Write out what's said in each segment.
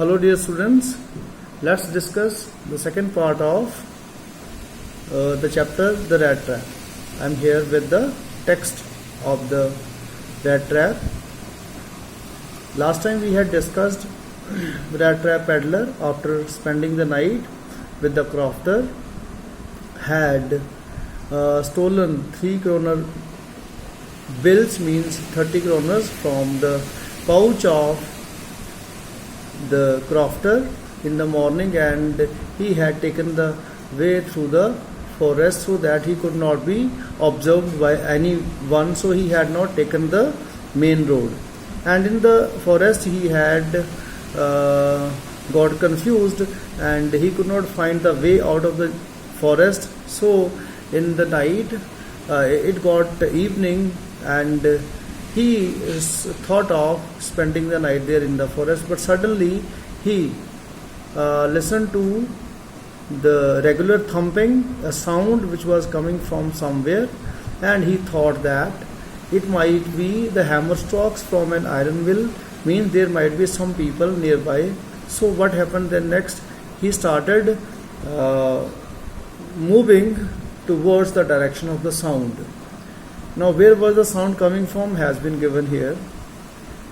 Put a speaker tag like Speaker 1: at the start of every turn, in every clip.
Speaker 1: Hello dear students, let's discuss the second part of the chapter The Rat Trap. I am here with the text of the rat trap. Last time we had discussed rat trap peddler, after spending the night with the crofter, had stolen 3 kroner bills, means 30 kroners, from the pouch of the crofter in the morning, and he had taken the way through the forest so that he could not be observed by anyone, so he had not taken the main road, and in the forest he had got confused and he could not find the way out of the forest. So in the night it got evening, and he thought of spending the night there in the forest, but suddenly he listened to the regular thumping, a sound which was coming from somewhere, and he thought that it might be the hammer strokes from an iron mill, means there might be some people nearby. So what happened then next? He started moving towards the direction of the sound. Now where was the sound coming from has been given here.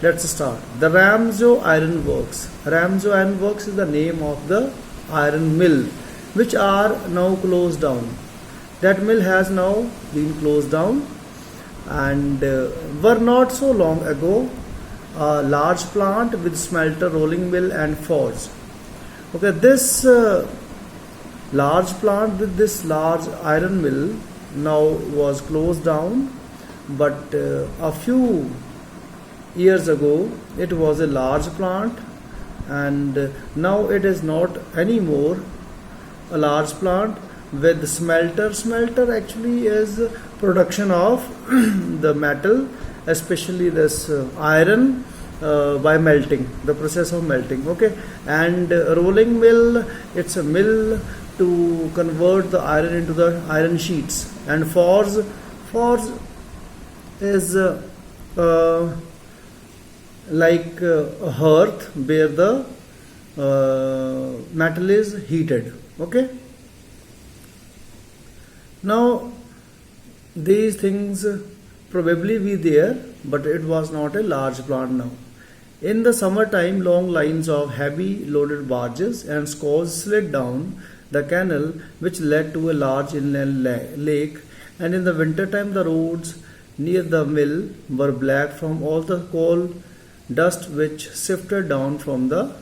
Speaker 1: Let's start. The Ramjo Iron Works. Ramjo Iron Works is the name of the iron mill which are now closed down. That mill has now been closed down, and were not so long ago a large plant with smelter, rolling mill and forge. Okay, this large plant with this large iron mill now was closed down, but a few years ago it was a large plant, and now it is not anymore a large plant with smelter. Smelter actually is production of the metal, especially this iron, by melting, the process of melting. Okay, and rolling mill, it's a mill to convert the iron into the iron sheets, and forge is like a hearth where the metal is heated. Okay, now these things probably be there, but it was not a large plant now. In the summertime, long lines of heavy loaded barges and scows slid down the canal which led to a large inland lake, and in the winter time the roads near the mill were black from all the coal dust which sifted down from the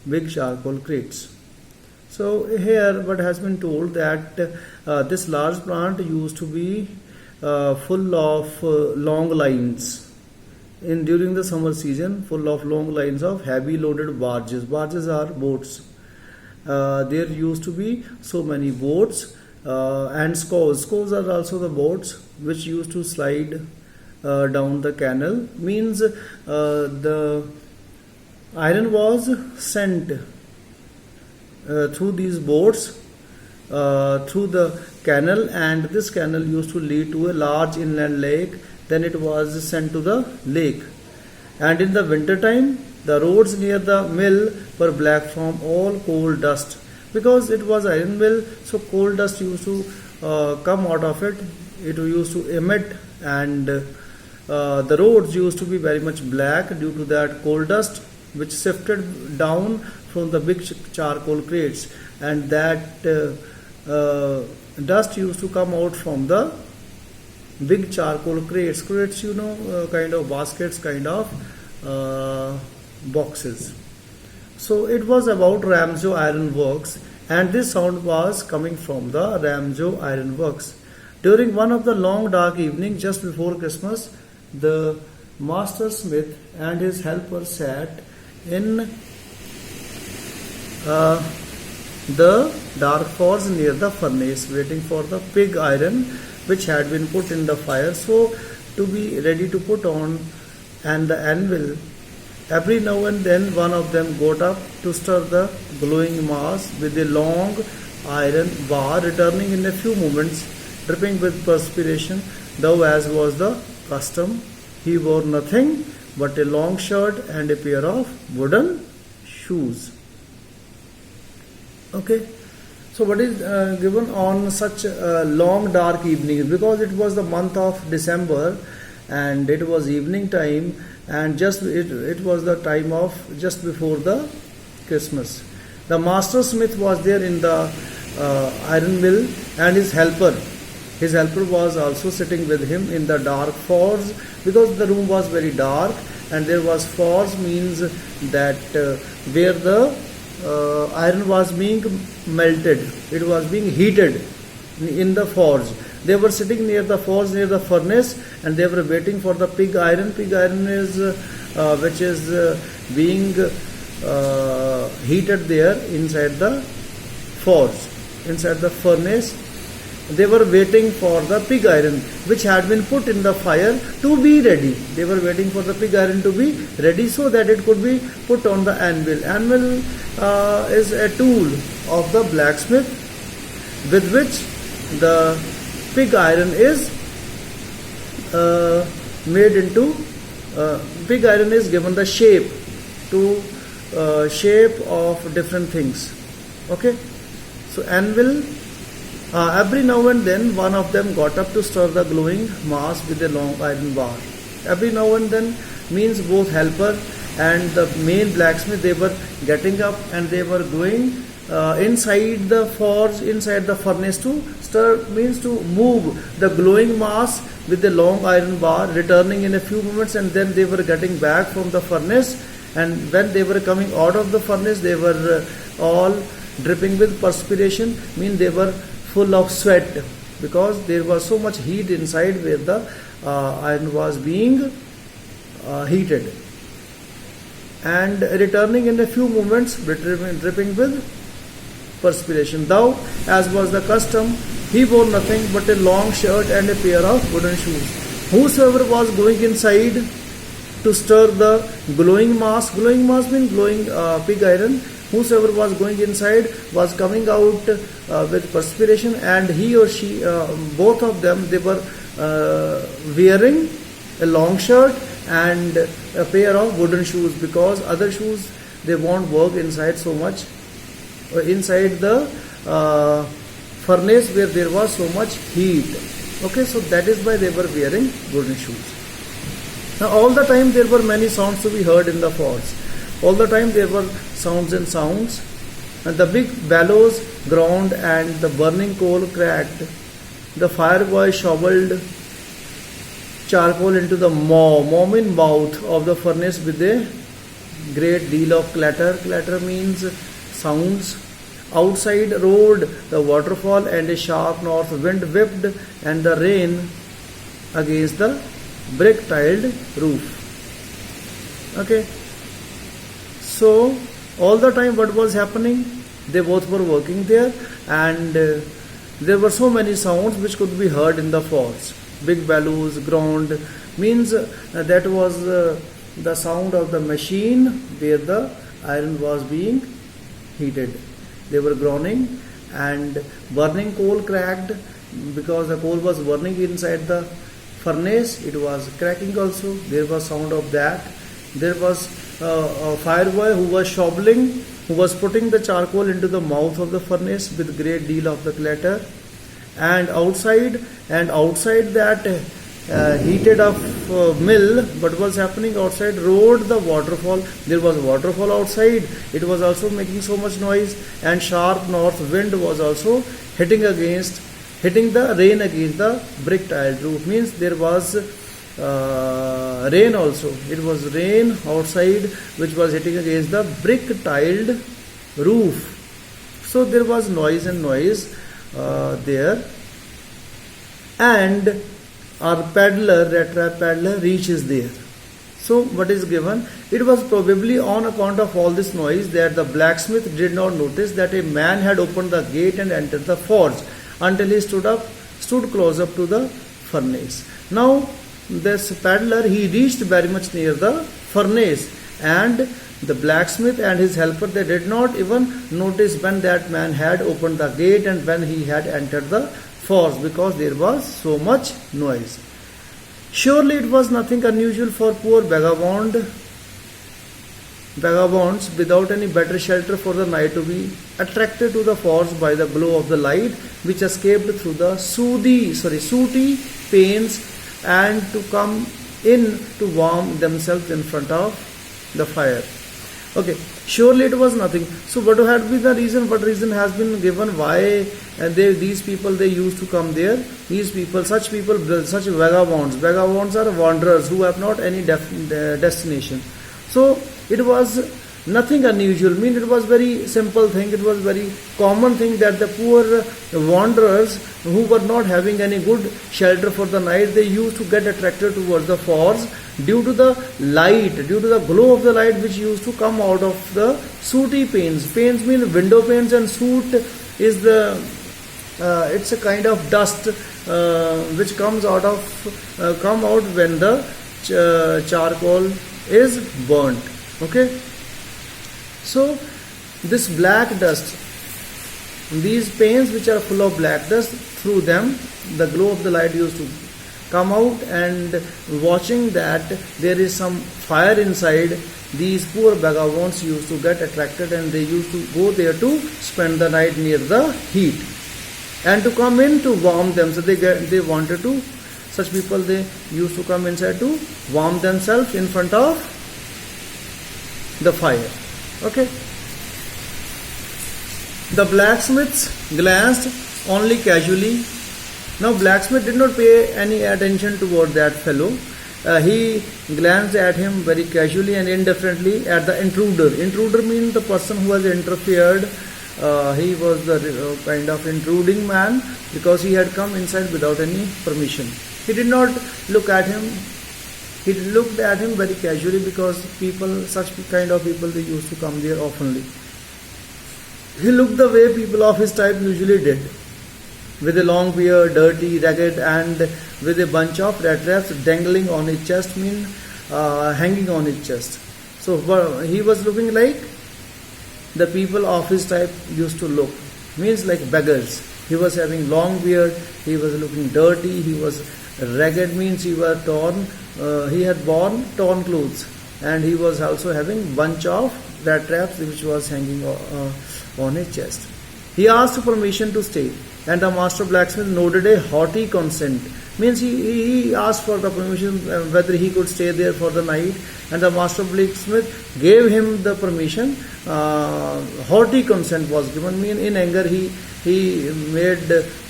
Speaker 1: big charcoal crates. So here what has been told that this large plant used to be full of long lines during the summer season, full of long lines of heavy loaded barges. Barges are boats. There used to be so many boats, and scows. Scows are also the boats which used to slide down the canal, means the iron was sent through these boats through the canal, and this canal used to lead to a large inland lake. Then it was sent to the lake, and in the winter time the roads near the mill were black from all coal dust, because it was iron mill, so coal dust used to come out of it. It used to emit, and the roads used to be very much black due to that coal dust which sifted down from the big charcoal crates, and that dust used to come out from the big charcoal crates, kind of baskets, kind of boxes. So it was about Ramjo Iron Works, and this sound was coming from the Ramjo Iron Works. During one of the long dark evenings just before Christmas, the master smith and his helper sat in the dark forge near the furnace, waiting for the pig iron which had been put in the fire, so to be ready to put on and the anvil. Every now and then one of them got up to stir the glowing mass with a long iron bar, returning in a few moments dripping with perspiration, though as was the custom, he wore nothing but a long shirt and a pair of wooden shoes. shoes. Okay. So what is given on such long dark evenings, because it was the month of December and it was evening time, and just it was the time of just before the Christmas. The master smith was there in the iron mill, and his helper was also sitting with him in the dark forge, because the room was very dark, and there was forge means that where the iron was being melted, it was being heated in the forge. They were sitting near the forge, near the furnace, and they were waiting for the pig iron. Pig iron is which is being heated there inside the forge, inside the furnace. They were waiting for the pig iron which had been put in the fire to be ready. They were waiting for the pig iron to be ready so that it could be put on the anvil. Anvil is a tool of the blacksmith with which the pig iron is made into, pig iron is given the shape to shape of different things. Okay, so anvil. Every now and then one of them got up to stir the glowing mass with a long iron bar. Every now and then means both helper and the main blacksmith, they were getting up and they were going inside the forge, inside the furnace to stir, means to move the glowing mass with the long iron bar, returning in a few moments, and then they were getting back from the furnace, and when they were coming out of the furnace they were all dripping with perspiration, means they were full of sweat, because there was so much heat inside where the iron was being heated, and returning in a few moments dripping with perspiration. Thou, as was the custom, he wore nothing but a long shirt and a pair of wooden shoes. Whosoever was going inside to stir the glowing mass means glowing pig iron, whosoever was going inside was coming out with perspiration, and he or she, both of them, they were wearing a long shirt and a pair of wooden shoes, because other shoes they won't work inside so much, inside the furnace where there was so much heat. Okay, so that is why they were wearing wooden shoes. Now all the time there were many sounds to be heard in the forge. All the time there were sounds and sounds, and the big bellows groaned and the burning coal cracked. The fire boy shoveled charcoal into the maw in mouth of the furnace with a great deal of clatter. Clatter means sounds. Outside roared the waterfall, and a sharp north wind whipped and the rain against the brick-tiled roof. Okay. So all the time what was happening? They both were working there, and there were so many sounds which could be heard in the forge. Big bellows, groaned, means that was the sound of the machine where the iron was being heated. They were groaning, and burning coal cracked, because the coal was burning inside the furnace. It was cracking also. There was sound of that. There was a fire boy who was shoveling, who was putting the charcoal into the mouth of the furnace with great deal of the clatter. And outside that heated up mill, what was happening outside? Roared the waterfall. There was waterfall outside. It was also making so much noise, and sharp north wind was also hitting the rain against the brick tiled roof. Means there was rain also. It was rain outside which was hitting against the brick tiled roof. So there was noise there, and our peddler, rat trap peddler, reaches there. So what is given? It was probably on account of all this noise that the blacksmith did not notice that a man had opened the gate and entered the forge, until he stood close up to the furnace. Now this peddler, he reached very much near the furnace, and the blacksmith and his helper, they did not even notice when that man had opened the gate and when he had entered the forge, because there was so much noise. Surely it was nothing unusual for poor vagabond vagabonds without any better shelter for the night to be attracted to the forge by the glow of the light which escaped through the sooty panes and to come in to warm themselves in front of the fire. Okay, surely it was nothing. So what had been the reason? What reason has been given why these people they used to come there? These people, such vagabonds. Vagabonds are wanderers who have not any destination. So it was nothing unusual. I mean, it was very simple thing. It was very common thing that the poor wanderers who were not having any good shelter for the night, they used to get attracted towards the forge due to the light, due to the glow of the light which used to come out of the sooty panes. Panes mean window panes, and soot is it's a kind of dust which comes out when the charcoal is burnt. Okay, so this black dust, these panes which are full of black dust, through them the glow of the light used to come out, and watching that there is some fire inside, these poor vagabonds used to get attracted and they used to go there to spend the night near the heat and to come in to warm them. So they wanted to, such people, they used to come inside to warm themselves in front of the fire. Okay. The blacksmiths glanced only casually. Now blacksmith did not pay any attention toward that fellow. He glanced at him very casually and indifferently at the intruder. Intruder means the person who has interfered. He was the kind of intruding man because he had come inside without any permission. He did not look at him. He looked at him very casually because such kind of people, they used to come there oftenly. He looked the way people of his type usually did, with a long beard, dirty, ragged, and with a bunch of rat traps dangling on his chest, hanging on his chest. So he was looking like the people of his type used to look, means like beggars. He was having long beard, he was looking dirty, he was ragged, means he was torn, he had worn torn clothes, and he was also having bunch of rat traps which was hanging on his chest. He asked permission to stay, and the master blacksmith nodded a hearty consent. Means he asked for the permission whether he could stay there for the night, and the master blacksmith gave him the permission. Hearty consent was given. Mean in anger he made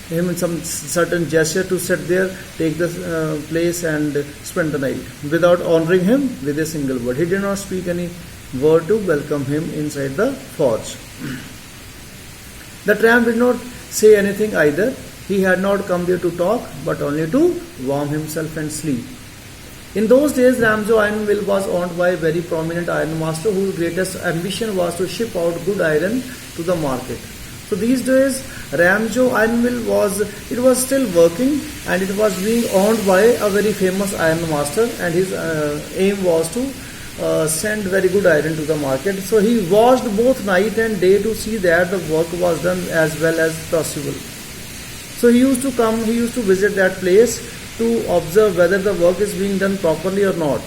Speaker 1: him some certain gesture to sit there, take the place and spend the night without honoring him with a single word. He did not speak any word to welcome him inside the forge. The tramp did not say anything either. He had not come there to talk, but only to warm himself and sleep. In those days, Ramjo Iron Mill was owned by a very prominent iron master whose greatest ambition was to ship out good iron to the market. So these days, Ramjo Iron Mill was still working, and it was being owned by a very famous iron master, and his aim was to send very good iron to the market. So he watched both night and day to see that the work was done as well as possible. So he used to visit that place to observe whether the work is being done properly or not.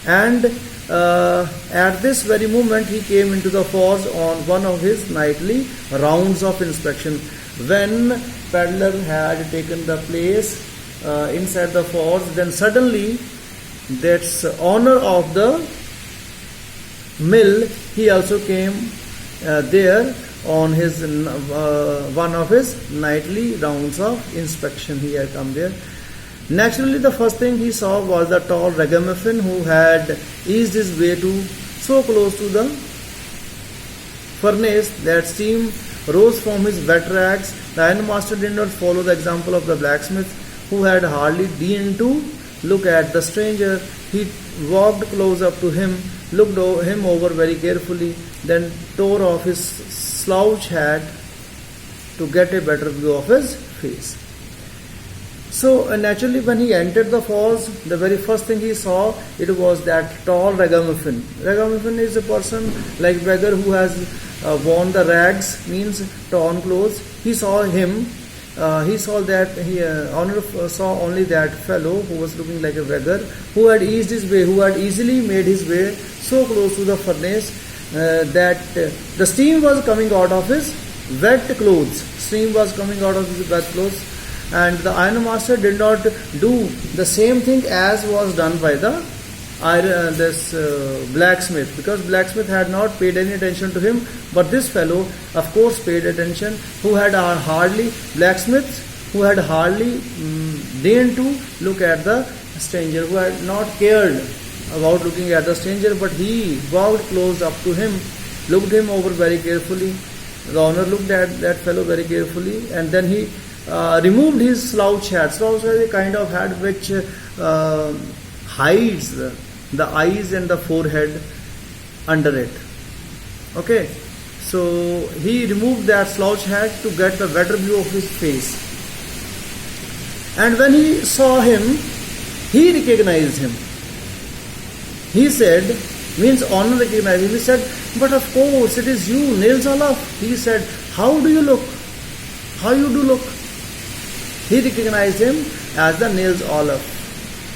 Speaker 1: And at this very moment he came into the forge on one of his nightly rounds of inspection. When peddler had taken the place inside the forge, then suddenly that's owner of the mill, he also came there on his one of his nightly rounds of inspection. He had come there. Naturally, the first thing he saw was the tall ragamuffin who had eased his way so close to the furnace that steam rose from his wet rags. The ironmaster did not follow the example of the blacksmith, who had hardly deigned to look at the stranger. He walked close up to him, looked him over very carefully, then tore off his slouch hat to get a better view of his face. So naturally, when he entered the forge, the very first thing he saw, it was that tall ragamuffin. Ragamuffin is a person like beggar who has worn the rags, means torn clothes. He saw him. he saw that honor saw only that fellow who was looking like a beggar, who had eased his way, who had easily made his way so close to the furnace that the steam was coming out of his wet clothes. Steam was coming out of his wet clothes, and the ironmaster did not do the same thing as was done by the blacksmith, because blacksmith had not paid any attention to him, but this fellow of course paid attention, who had hardly deigned to look at the stranger, who had not cared about looking at the stranger, but he walked close up to him, looked him over very carefully. The owner looked at that fellow very carefully, and then he removed his slouch hat. Slouch hat is a kind of hat which hides the eyes and the forehead under it. Okay, so he removed that slouch hat to get the better view of his face. And when he saw him, he recognized him. He said, means honor recognized him. He said, "But of course, it is you, Nils Olaf." He said, "How do you look? How you do look?" He recognized him as the Nils Olaf,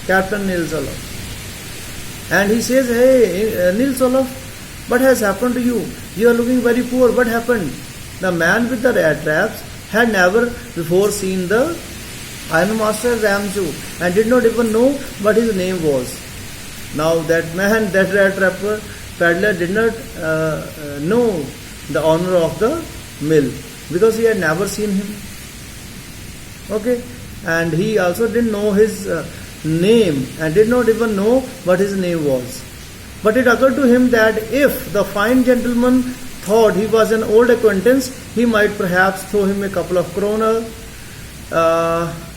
Speaker 1: Captain Nils Olaf. And he says, "Hey, Nils Olaf, what has happened to you? You are looking very poor. What happened?" The man with the rat traps had never before seen the ironmaster Ramju and did not even know what his name was. Now that man, that rat trapper peddler, did not know the owner of the mill, because he had never seen him. Okay, and he also didn't know his name and did not even know what his name was. But it occurred to him that if the fine gentleman thought he was an old acquaintance, he might perhaps throw him a couple of kroner.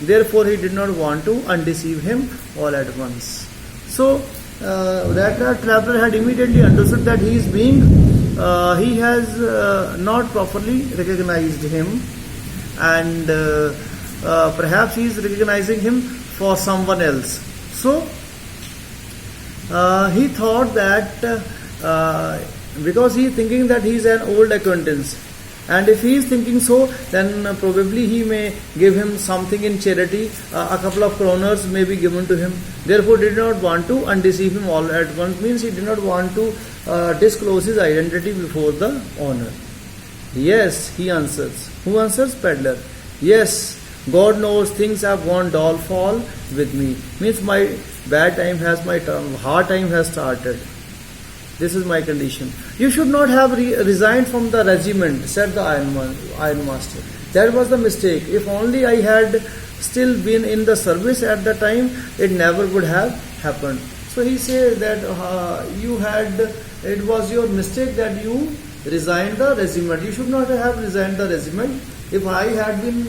Speaker 1: Therefore, he did not want to undeceive him all at once. So, that traveler had immediately understood that he has not properly recognized him, and perhaps he is recognizing him for someone else. So, he thought that because he is thinking that he is an old acquaintance, and if he is thinking so, then probably he may give him something in charity. A couple of kroners may be given to him. Therefore, did not want to undeceive him all at once. Means he did not want to disclose his identity before the owner. "Yes," he answers. Who answers? Peddler. "Yes, God knows things have gone downfall with me." Means my bad time has, my hard time has started. This is my condition. "You should not have resigned from the regiment," said the ironmaster. "That was the mistake. If only I had still been in the service at the time, it never would have happened." So he says that it was your mistake that you resigned the regiment. You should not have resigned the regiment. If I had been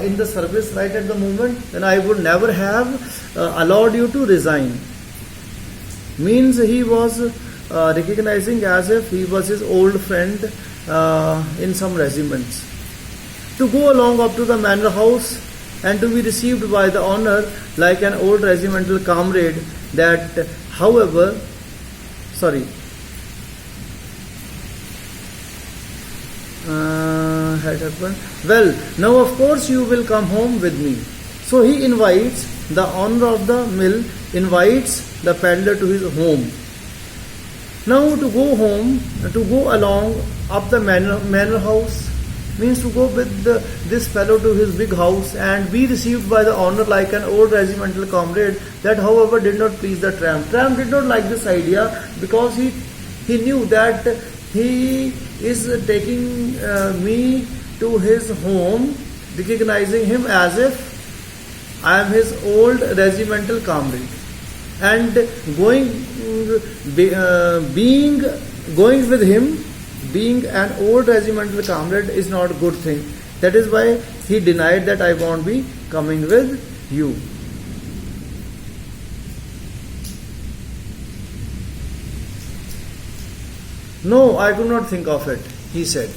Speaker 1: in the service right at the moment, then I would never have allowed you to resign. Means he was recognizing as if he was his old friend in some regiments. To go along up to the manor house and to be received by the owner like an old regimental comrade, that however, had happened. "Well, now of course you will come home with me." So he invites, the owner of the mill invites the peddler to his home. Now to go along up the manor house, means to go with this fellow to his big house and be received by the owner like an old regimental comrade. That however did not please the tramp. Tramp did not like this idea, because he knew that he is taking me to his home, recognizing him as if I am his old regimental comrade, and going with him, being an old regimental comrade, is not a good thing. That is why he denied that I won't be coming with you. "No, I do not think of it," he said.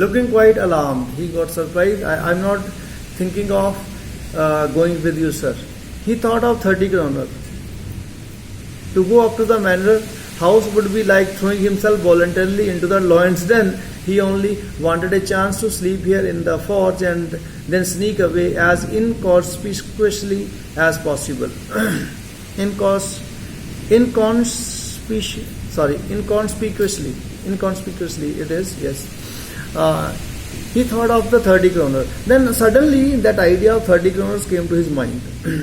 Speaker 1: Looking quite alarmed, he got surprised. I'm not thinking of going with you, sir." He thought of 30 kroner to go up to the manor house would be like throwing himself voluntarily into the lion's den. He only wanted a chance to sleep here in the forge and then sneak away as inconspicuously as possible. Incons- inconspicuously it is, yes. He thought of the 30 kroner. Then suddenly that idea of 30 kroners came to his mind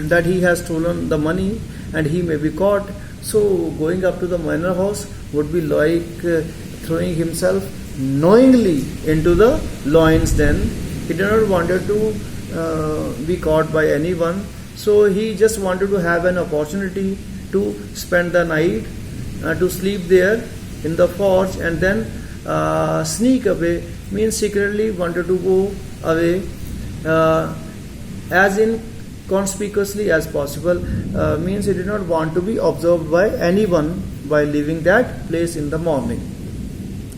Speaker 1: that he has stolen the money and he may be caught. So going up to the manor house would be like throwing himself knowingly into the lion's den. He did not wanted to be caught by anyone. So he just wanted to have an opportunity to spend the night, to sleep there in the forge and then sneak away, means secretly wanted to go away as inconspicuously as possible, means he did not want to be observed by anyone by leaving that place in the morning.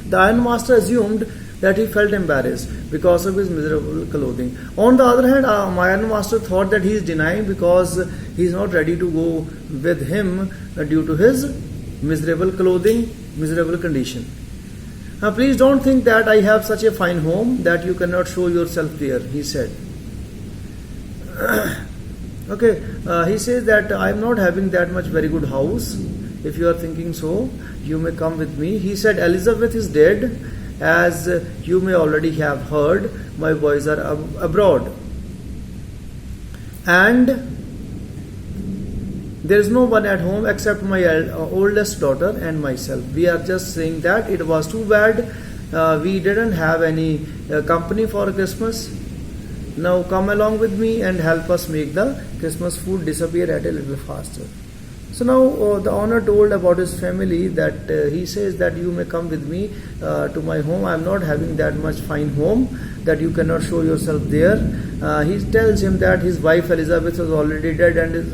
Speaker 1: The ironmaster assumed that he felt embarrassed because of his miserable clothing. On the other hand, my ironmaster thought that he is denying because he is not ready to go with him due to his miserable clothing, miserable condition. Please don't think that I have such a fine home that you cannot show yourself there, he said. Okay, he says that I am not having that much very good house. If you are thinking so, you may come with me. He said, Elizabeth is dead. As you may already have heard, my boys are abroad. And there is no one at home except my oldest daughter and myself. We are just saying that it was too bad. We didn't have any company for Christmas. Now come along with me and help us make the Christmas food disappear at a little faster. So now the owner told about his family that he says that you may come with me to my home. I am not having that much fine home that you cannot show yourself there. He tells him that his wife Elizabeth is already dead and his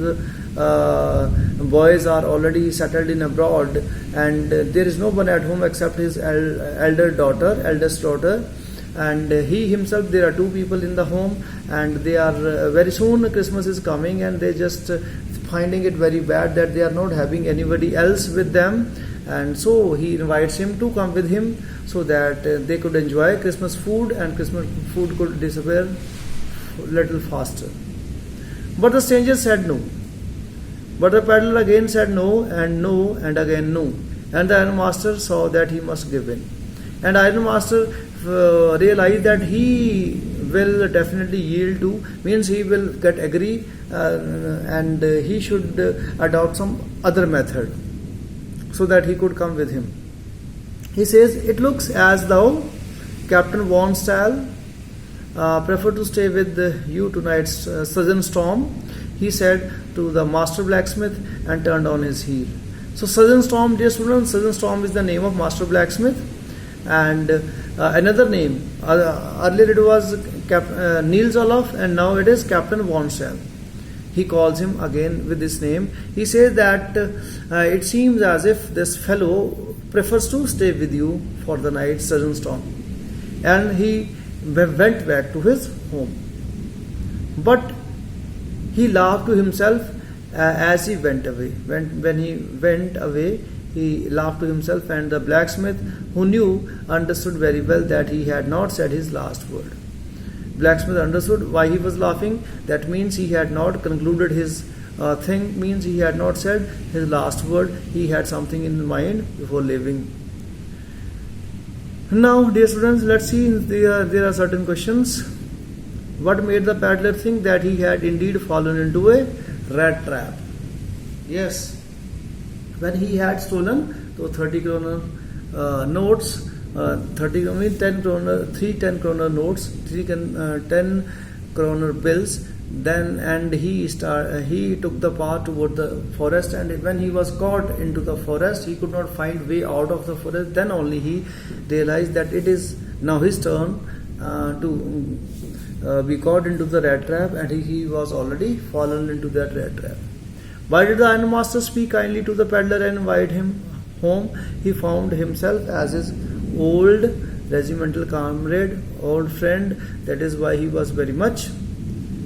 Speaker 1: boys are already settled in abroad, and there is no one at home except his eldest daughter, and he himself. There are two people in the home, and they are very soon Christmas is coming, and they just finding it very bad that they are not having anybody else with them, and so he invites him to come with him so that they could enjoy Christmas food and Christmas food could disappear a little faster. But the stranger said no. But the peddler again said no and again no, and the ironmaster saw that he must give in, and ironmaster realized that he will definitely yield to, means he will get agree, and he should adopt some other method so that he could come with him. He says, it looks as though Captain Von Stahl preferred to stay with you tonight's sudden storm, he said to the master blacksmith, and turned on his heel. So Sudden Storm, dear students, Sudden Storm is the name of master blacksmith, and another name, earlier it was Niels Olaf, and now it is Captain Von Stahl. He calls him again with this name. He says that it seems as if this fellow prefers to stay with you for the night sudden storm, and he went back to his home. But he laughed to himself as he went away. When he went away, he laughed to himself, and the blacksmith, who knew, understood very well that he had not said his last word. Blacksmith understood why he was laughing. That means he had not concluded his thing, means he had not said his last word. He had something in mind before leaving. Now, dear students, let's see, there are certain questions. What made the peddler think that he had indeed fallen into a rat trap? Yes, when he had stolen those 30 kroner notes, 30 means 10 kroner, 3 10 kroner notes, 10 kroner bills. Then and he took the path toward the forest, and when he was caught into the forest, he could not find way out of the forest. Then only he realized that it is now his turn to be caught into the rat trap, and he was already fallen into that rat trap. Why did the ironmaster speak kindly to the peddler and invite him home? He found himself as his old regimental comrade, old friend. That is why he was very much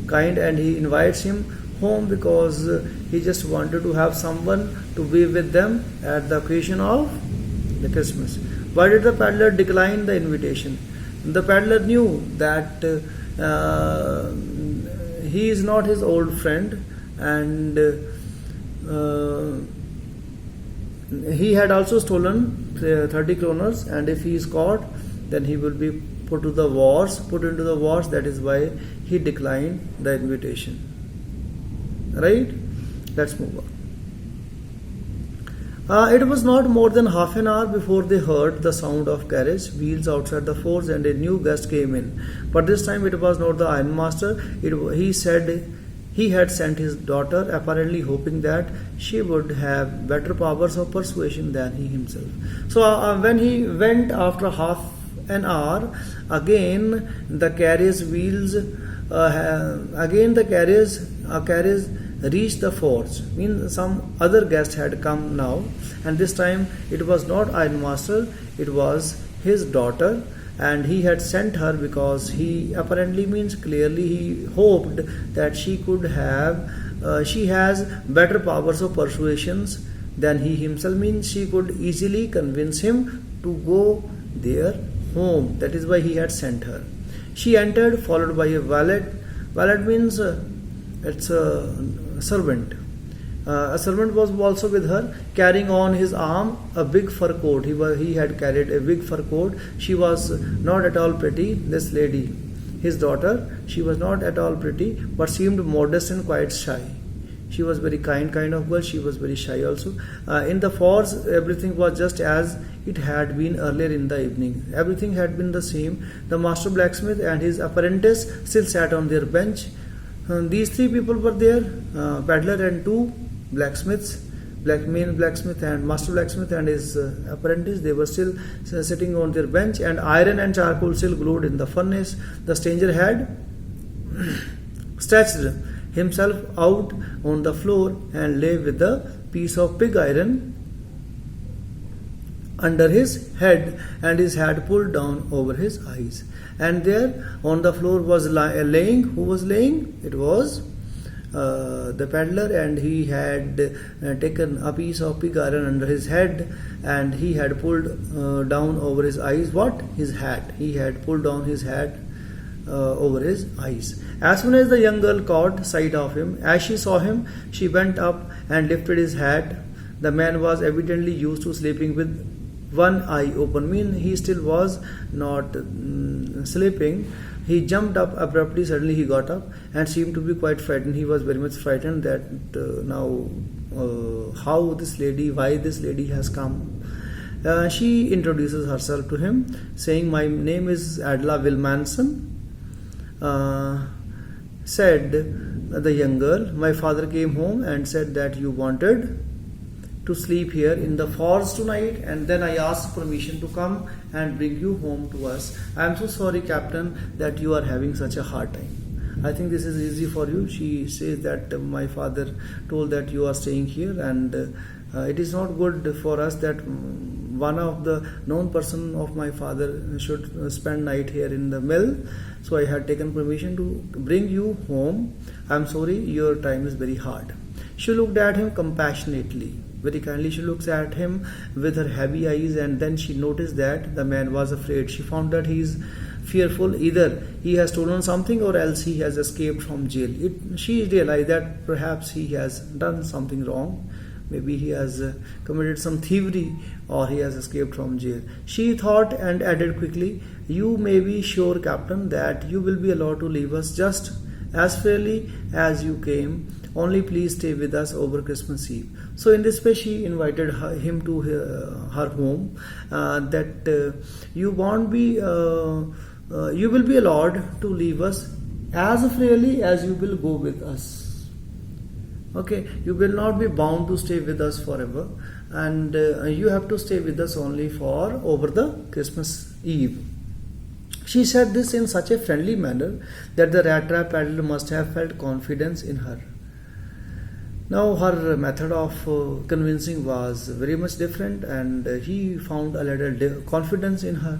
Speaker 1: kind, and he invites him home because he just wanted to have someone to be with them at the occasion of the Christmas. Why did the peddler decline the invitation? The peddler knew that he is not his old friend, and he had also stolen 30 kroners, and if he is caught, then he will be put into the wars. That is why he declined the invitation. Right? Let's move on. It was not more than half an hour before they heard the sound of carriage wheels outside the forge, and a new guest came in. But this time it was not the ironmaster. He said he had sent his daughter, apparently hoping that she would have better powers of persuasion than he himself. So when he went after half an hour, again the carriage reached the forge. Means some other guest had come now, and this time it was not ironmaster, it was his daughter, and he had sent her because he apparently, means clearly, he hoped that she has better powers of persuasions than he himself, means she could easily convince him to go their home. That is why he had sent her. She entered, followed by a valet. Valet means it's a servant. A servant was also with her, carrying on his arm a big fur coat. He had carried a big fur coat. She was not at all pretty, this lady, his daughter. She was not at all pretty, but seemed modest and quite shy. She was very kind of girl. She was very shy also. In the forge, everything was just as it had been earlier in the evening. Everything had been the same. The master blacksmith and his apprentice still sat on their bench. These three people were there, peddler and two blacksmiths, main blacksmith and master blacksmith and his apprentice. They were still sitting on their bench, and iron and charcoal still glowed in the furnace. The stranger had stretched himself out on the floor and lay with a piece of pig iron under his head and his hat pulled down over his eyes. And there on the floor was laying. Who was laying? It was the peddler, and he had taken a piece of pig iron under his head, and he had pulled down over his eyes. What? His hat. He had pulled down his hat over his eyes. As soon as the young girl caught sight of him, as she saw him, she went up and lifted his hat. The man was evidently used to sleeping with one eye open, mean he still was not sleeping. He jumped up abruptly. Suddenly he got up and seemed to be quite frightened. He was very much frightened that how this lady, why this lady has come. She introduces herself to him, saying, "My name is Adela Wilmanson." Said the young girl, "My father came home and said that you wanted to sleep here in the forest tonight, and then I asked permission to come and bring you home to us. I am so sorry, Captain, that you are having such a hard time. I think this is easy for you." She says that my father told that you are staying here, and it is not good for us that one of the known person of my father should spend night here in the mill. So I had taken permission to bring you home. I am sorry, your time is very hard. She looked at him compassionately. Very kindly she looks at him with her heavy eyes, and then she noticed that the man was afraid. She found that he is fearful. Either he has stolen something or else he has escaped from jail. She realized that perhaps he has done something wrong. Maybe he has committed some thievery or he has escaped from jail. She thought and added quickly, "You may be sure, Captain, that you will be allowed to leave us just as freely as you came. Only please stay with us over Christmas Eve." So in this way she invited him to her home, that you will be allowed to leave us as freely as you will go with us. Okay, you will not be bound to stay with us forever, and you have to stay with us only for over the Christmas Eve. She said this in such a friendly manner that the rat trap peddler must have felt confidence in her. Now her method of convincing was very much different, and he found a little confidence in her,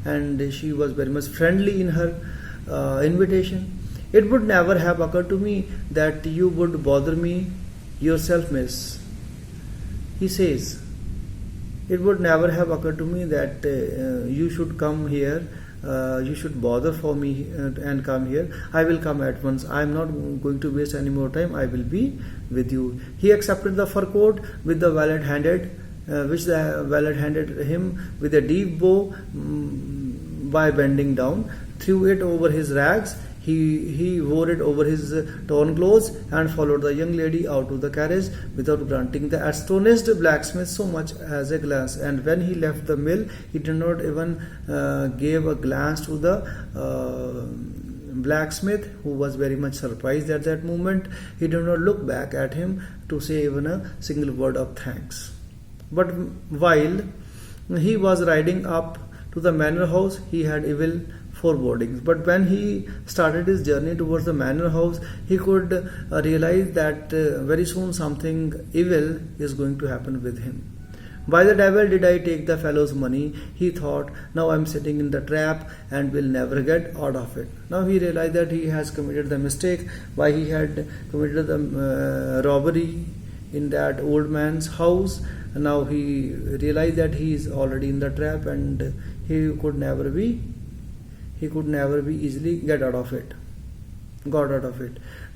Speaker 1: and she was very much friendly in her invitation. It would never have occurred to me that you would bother me yourself, miss. He says, it would never have occurred to me that you should come here, you should bother for me and come here. I will come at once. I am not going to waste any more time. I will be with you. He accepted the fur coat with the valet handed, which the valet handed him with a deep bow by bending down, threw it over his rags. He wore it over his torn clothes and followed the young lady out of the carriage without granting the astonished blacksmith so much as a glance. And when he left the mill, he did not even give a glance to the blacksmith, who was very much surprised at that moment. He did not look back at him to say even a single word of thanks. But while he was riding up to the manor house, he had evil forebodings. But when he started his journey towards the manor house, he could realize that very soon something evil is going to happen with him. Why the devil did I take the fellow's money? He thought, now I am sitting in the trap and will never get out of it. Now he realized that he has committed the mistake. Why he had committed the robbery in that old man's house. Now he realized that he is already in the trap and he could never be easily got out of it.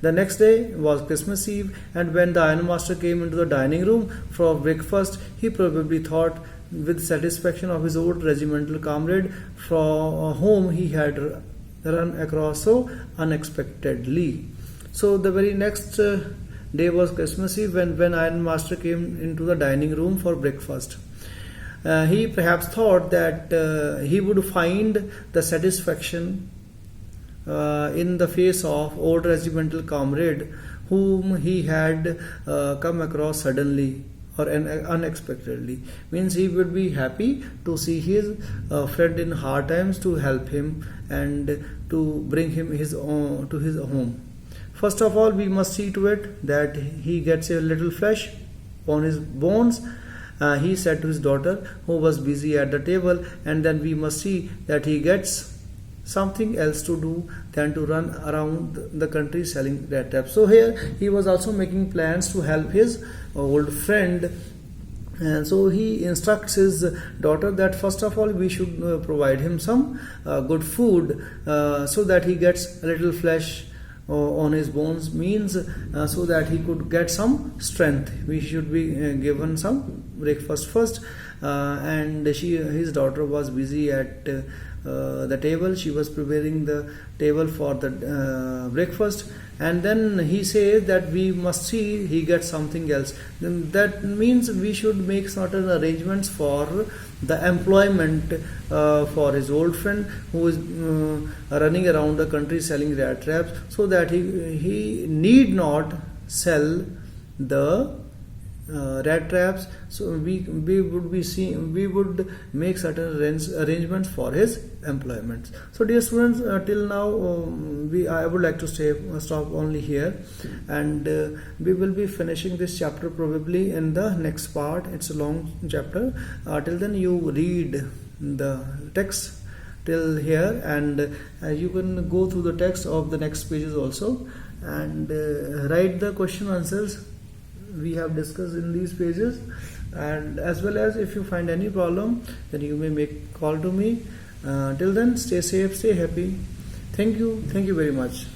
Speaker 1: The next day was Christmas Eve, and when the ironmaster came into the dining room for breakfast, he probably thought with satisfaction of his old regimental comrade from whom he had run across so unexpectedly. So the very next day was Christmas Eve when ironmaster came into the dining room for breakfast. He perhaps thought that he would find the satisfaction in the face of old regimental comrade whom he had come across suddenly or unexpectedly. Means he would be happy to see his friend in hard times, to help him and to bring him to his home. First of all, we must see to it that he gets a little flesh on his bones. He said to his daughter, who was busy at the table, and then we must see that he gets something else to do than to run around the country selling rat traps. So here he was also making plans to help his old friend, and so he instructs his daughter that first of all we should provide him some good food so that he gets a little flesh on his bones, means so that he could get some strength. We should be given some breakfast first, and his daughter was busy at the table. She was preparing the table for the breakfast, and then he says that we must see he gets something else. Then that means we should make certain arrangements for the employment for his old friend who is running around the country selling rat traps, so that he need not sell the rat traps. So we would make certain arrangements for his employment. So dear students, till now I would like to stop only here, and we will be finishing this chapter probably in the next part. It's a long chapter. Till then you read the text till here, and you can go through the text of the next pages also, and write the question answers we have discussed in these pages. And as well as if you find any problem, then you may make call to me. Till then, stay safe, stay happy. Thank you very much.